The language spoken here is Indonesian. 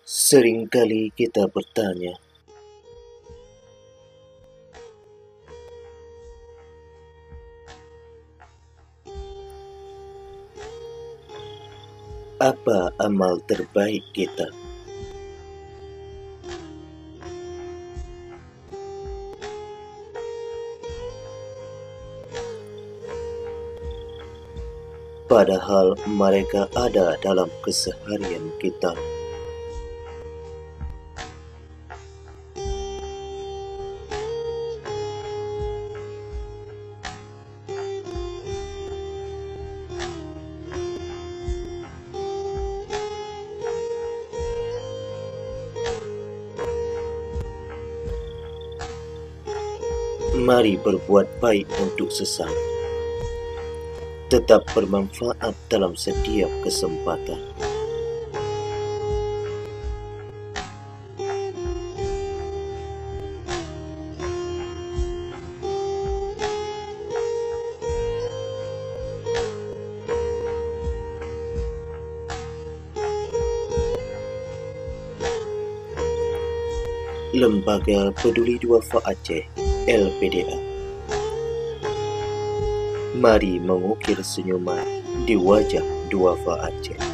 Seringkali kita bertanya, apa amal terbaik kita? Padahal mereka ada dalam keseharian kita. Mari berbuat baik untuk sesama, tetap bermanfaat dalam setiap kesempatan. Lembaga Peduli Duafa Aceh (LPDA). Mari mengukir senyuman di wajah duafa Aceh.